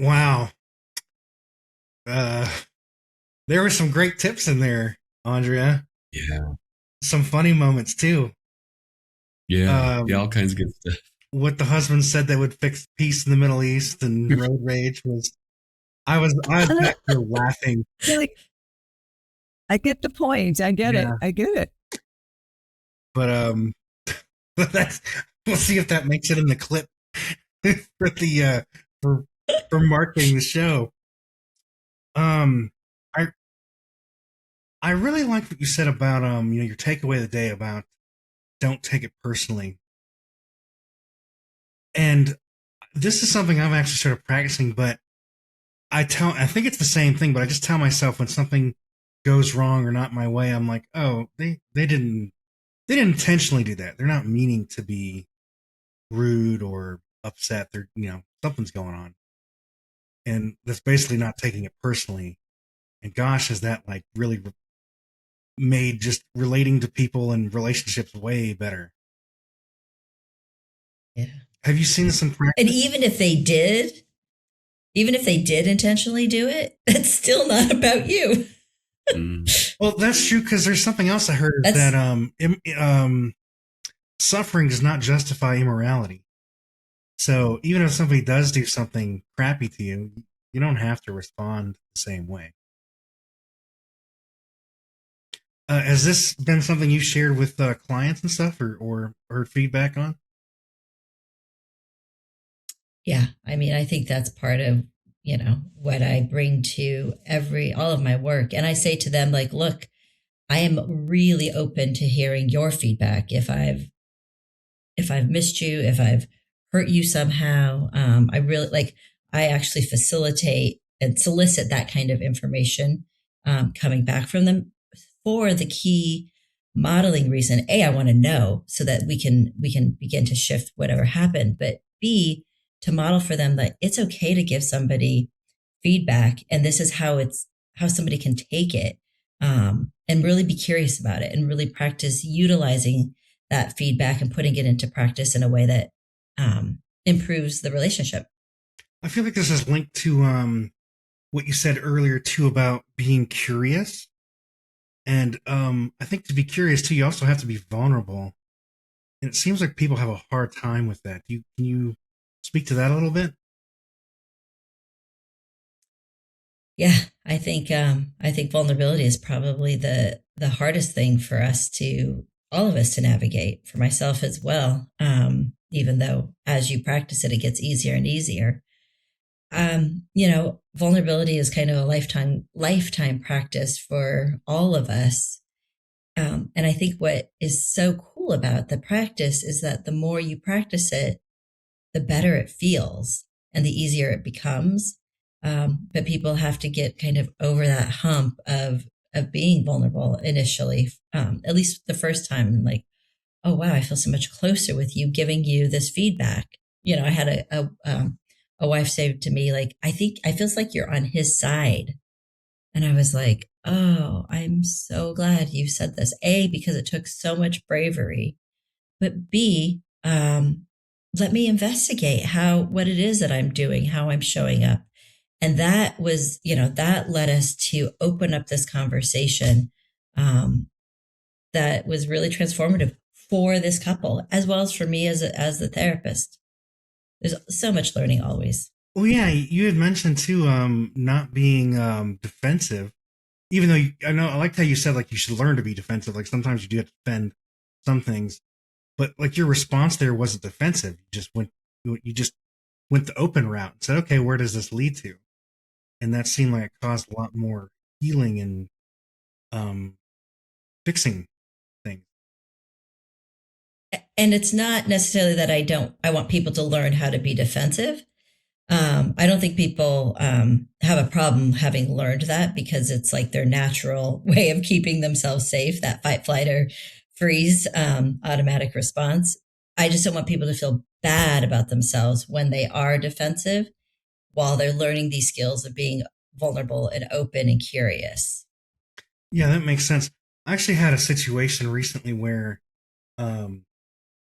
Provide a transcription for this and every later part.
Wow. Uh, there were some great tips in there, Andrea. Yeah. Some funny moments too. Yeah. Yeah. Um, All kinds of good stuff. what the husband said that would fix peace in the Middle East and road rage was I was back there laughing. You're like, I get the point. I get it. Yeah, I get it. but that's we'll see if that makes it in the clip for the for for marketing the show. Um, I I really like what you said about your takeaway of the day about don't take it personally. And this is something I've actually started practicing, but I think it's the same thing, but I just tell myself when something goes wrong or not my way, I'm like, oh, they didn't intentionally do that. They're not meaning to be rude or upset. They're something's going on, and that's basically not taking it personally. And gosh, has that like really made just relating to people and relationships way better. Yeah. Have you seen this in And practice? even if they did intentionally do it, it's still not about you. Mm. Well, that's true because there's something else I heard is that That's suffering does not justify immorality. So even if somebody does do something crappy to you, you don't have to respond the same way. Has this been something you shared with clients and stuff, or heard feedback on? yeah. I mean, I think that's part of, what I bring to all of my work. And I say to them, like, look, I am really open to hearing your feedback. If I've missed you, if I've hurt you somehow, I really like, I actually facilitate and solicit that kind of information coming back from them for the key modeling reason. A, I want to know so that we can begin to shift whatever happened. But B, to model for them that it's okay to give somebody feedback, and this is how somebody can take it, and really be curious about it and really practice utilizing that feedback and putting it into practice in a way that improves the relationship. I feel like this is linked to what you said earlier too about being curious, and I think to be curious too, you also have to be vulnerable. And it seems like people have a hard time with that. Can you speak to that a little bit? Yeah, I think vulnerability is probably the hardest thing for all of us to navigate. For myself as well. Even though as you practice it, it gets easier and easier. Vulnerability is kind of a lifetime practice for all of us. And I think what is so cool about the practice is that the more you practice it, the better it feels and the easier it becomes. But people have to get kind of over that hump of being vulnerable initially, at least the first time. Like, oh wow, I feel so much closer with you, giving you this feedback. I had a wife say to me, like, I feels like you're on his side, and I was like, oh, I'm so glad you said this. A, because it took so much bravery, but B, let me investigate what it is that I'm doing, how I'm showing up. And that was, that led us to open up this conversation um, that was really transformative for this couple, as well as for me as the therapist. There's so much learning always. Well, yeah, you had mentioned too, not being defensive. Even though I know, I liked how you said like you should learn to be defensive. Like sometimes you do have to defend some things, but like your response there wasn't defensive. You just went the open route and said, okay, where does this lead to? And that seemed like it caused a lot more healing and um, fixing things. And it's not necessarily that I want people to learn how to be defensive. I don't think people have a problem having learned that because it's like their natural way of keeping themselves safe, that fight, flight, or freeze automatic response. I just don't want people to feel bad about themselves when they are defensive while they're learning these skills of being vulnerable and open and curious. Yeah, that makes sense. I actually had a situation recently where um,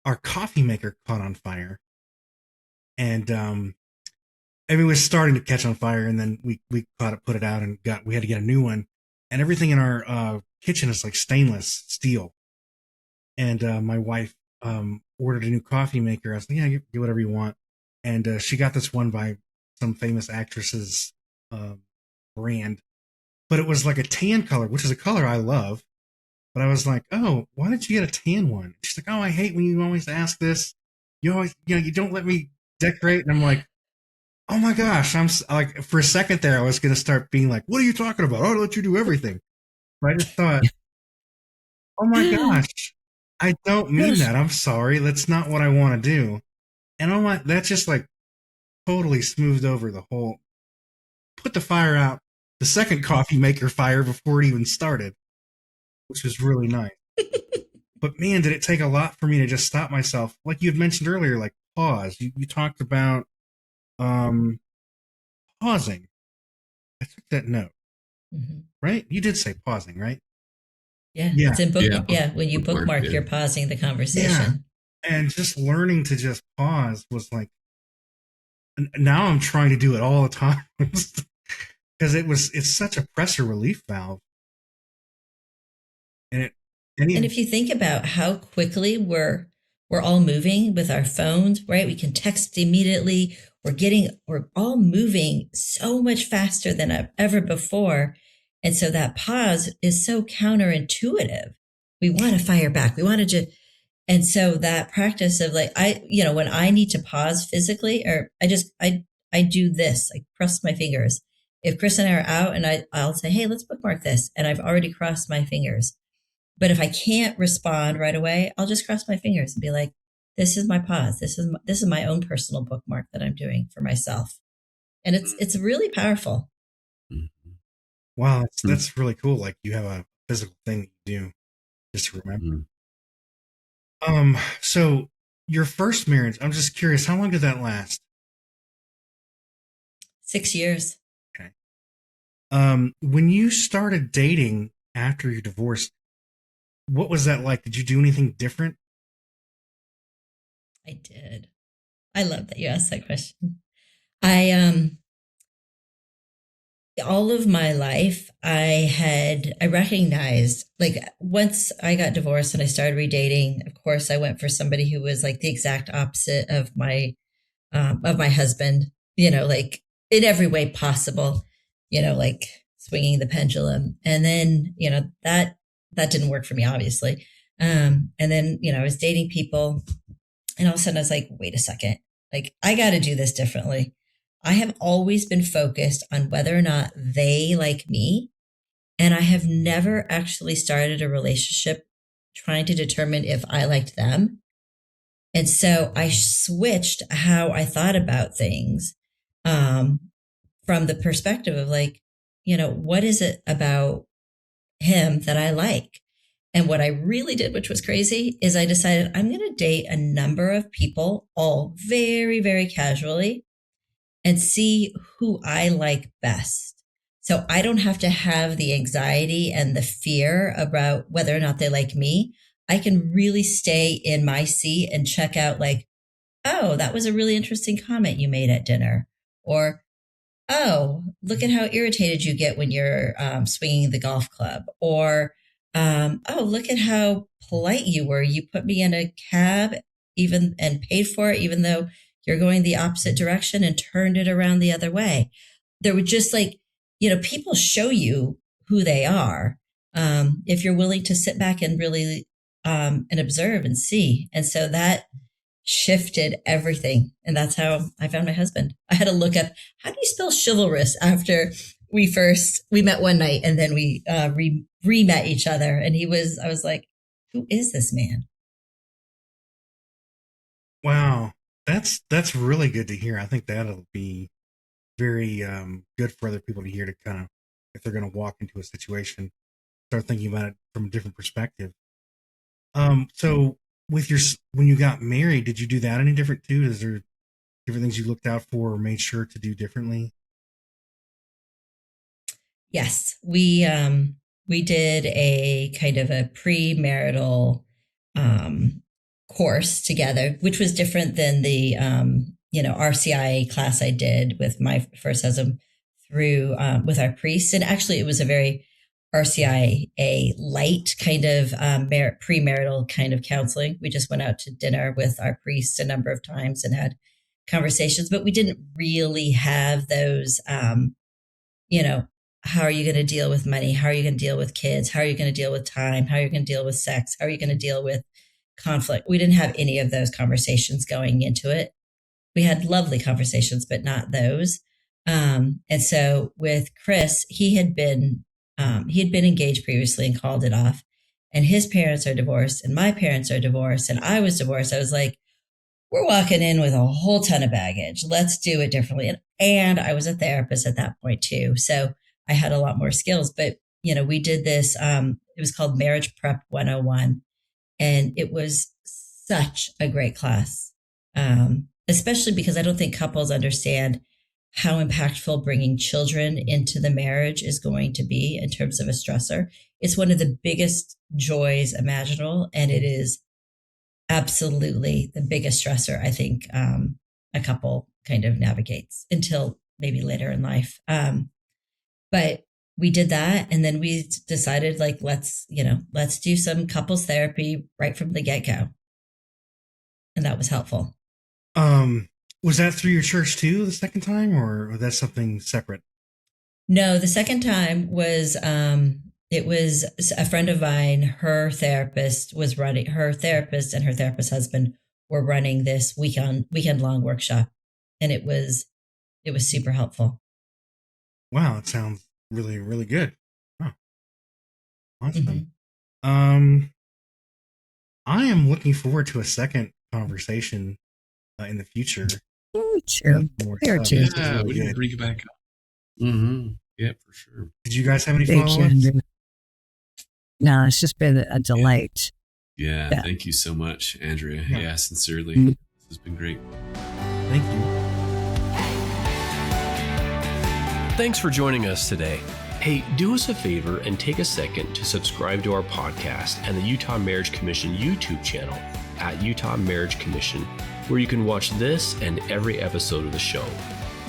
our coffee maker caught on fire, and I mean, it was starting to catch on fire, and then we caught it, put it out, and we had to get a new one. And everything in our kitchen is like stainless steel. And my wife ordered a new coffee maker. I was like, yeah, get whatever you want. And she got this one by some famous actress's uh, brand, but it was like a tan color, which is a color I love. But I was like, oh, why did you get a tan one? She's like, oh, I hate when you always ask this. You always, you don't let me decorate. And I'm like, oh my gosh, like, for a second there, I was going to start being like, what are you talking about? I'll let you do everything. But I just thought, oh my gosh, I don't mean that. I'm sorry. That's not what I want to do. And oh my, that just like totally smoothed over the whole, put the fire out, the second coffee maker fire before it even started, which was really nice. But man, did it take a lot for me to just stop myself. Like you had mentioned earlier, like pause. You talked about um, pausing. I took that note, Mm-hmm. right? You did say pausing, right? Yeah, Yeah. it's in Yeah. bookmark. Yeah, when you bookmark, you're pausing the conversation. Yeah. And just learning to just pause was like, now I'm trying to do it all the time because it's such a pressure relief valve. And And if you think about how quickly we're all moving with our phones, right? We can text immediately. We're all moving so much faster than ever before. And so that pause is so counterintuitive. We want to fire back. We want to just, and so that practice of like, when I need to pause physically, or I do this, I cross my fingers. If Chris and I are out and I'll say, hey, let's bookmark this. And I've already crossed my fingers. But if I can't respond right away, I'll just cross my fingers and be like, this is my pause. This is my own personal bookmark that I'm doing for myself. And it's really powerful. Wow, that's really cool. Like you have a physical thing that you do just to remember. So your first marriage, I'm just curious, how long did that last? 6 years. Okay. When you started dating after you divorced, what was that like? Did you do anything different? I did. I love that you asked that question. I all of my life I recognized, like, once I got divorced and I started redating, of course I went for somebody who was like the exact opposite of my husband, like in every way possible, like swinging the pendulum. And then, that didn't work for me, obviously. And then, I was dating people, and all of a sudden I was like, wait a second, like I got to do this differently. I have always been focused on whether or not they like me. And I have never actually started a relationship trying to determine if I liked them. And so I switched how I thought about things, um, from the perspective of like, what is it about him that I like? And what I really did, which was crazy, is I decided I'm going to date a number of people, all very, very casually, and see who I like best. So I don't have to have the anxiety and the fear about whether or not they like me. I can really stay in my seat and check out, like, oh, that was a really interesting comment you made at dinner. Or, oh, look at how irritated you get when you're swinging the golf club. Or, oh, look at how polite you were. You put me in a cab even and paid for it, even though you're going the opposite direction, and turned it around the other way. There would just, like, people show you who they are, if you're willing to sit back and really and observe and see. And so that shifted everything. And that's how I found my husband. I had to look up, how do you spell chivalrous, after we met one night, and then we re-met each other. And I was like, who is this man? Wow. That's really good to hear. I think that'll be very good for other people to hear, to kind of, if they're going to walk into a situation, start thinking about it from a different perspective. So when you got married, did you do that any different too? Is there different things you looked out for or made sure to do differently? Yes, we did a kind of a premarital course together, which was different than the RCIA class I did with my first husband through with our priest. And actually, it was a very RCIA light kind of premarital kind of counseling. We just went out to dinner with our priest a number of times and had conversations, but we didn't really have those, how are you going to deal with money? How are you going to deal with kids? How are you going to deal with time? How are you going to deal with sex? How are you going to deal with conflict? We didn't have any of those conversations going into it. We had lovely conversations, but not those. And so with Chris, he had been engaged previously and called it off. And his parents are divorced and my parents are divorced and I was divorced. I was like, we're walking in with a whole ton of baggage. Let's do it differently. And I was a therapist at that point too. So I had a lot more skills, but we did this, it was called Marriage Prep 101. And it was such a great class. Especially because I don't think couples understand how impactful bringing children into the marriage is going to be in terms of a stressor. It's one of the biggest joys imaginable, and it is absolutely the biggest stressor I think a couple kind of navigates until maybe later in life. But we did that, and then we decided, like, let's do some couples therapy right from the get-go, and that was helpful. Was that through your church too the second time, or was that something separate? No, the second time was it was a friend of mine. Her therapist and her therapist husband were running this weekend long workshop, and it was super helpful. Wow, it sounds really, really good. Oh, awesome. Mm-hmm. I am looking forward to a second conversation in the future. Sure. Yeah, yeah, we need to bring it back up. Mm-hmm. Yeah, for sure. Did you guys have any Thank follow-ups? you. No, it's just been a delight. Yeah. Thank you so much, Andrea. Yeah, sincerely. Mm-hmm. This has been great. Thank you. Thanks for joining us today. Hey, do us a favor and take a second to subscribe to our podcast and the Utah Marriage Commission YouTube channel at Utah Marriage Commission, where you can watch this and every episode of the show.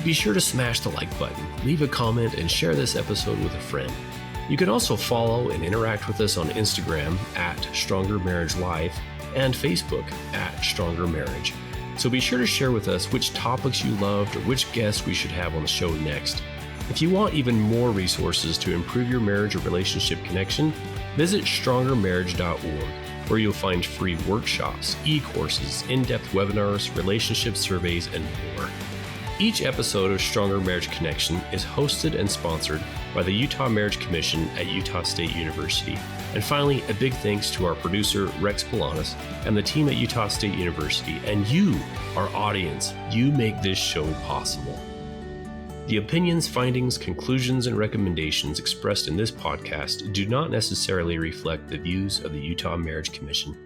Be sure to smash the like button, leave a comment, and share this episode with a friend. You can also follow and interact with us on Instagram at Stronger Marriage Life and Facebook at Stronger Marriage. So be sure to share with us which topics you loved or which guests we should have on the show next. If you want even more resources to improve your marriage or relationship connection, visit strongermarriage.org, where you'll find free workshops, e-courses, in-depth webinars, relationship surveys, and more. Each episode of Stronger Marriage Connection is hosted and sponsored by the Utah Marriage Commission at Utah State University. And finally, a big thanks to our producer, Rex Polanis, and the team at Utah State University, and you, our audience. You make this show possible. The opinions, findings, conclusions, and recommendations expressed in this podcast do not necessarily reflect the views of the Utah Marriage Commission.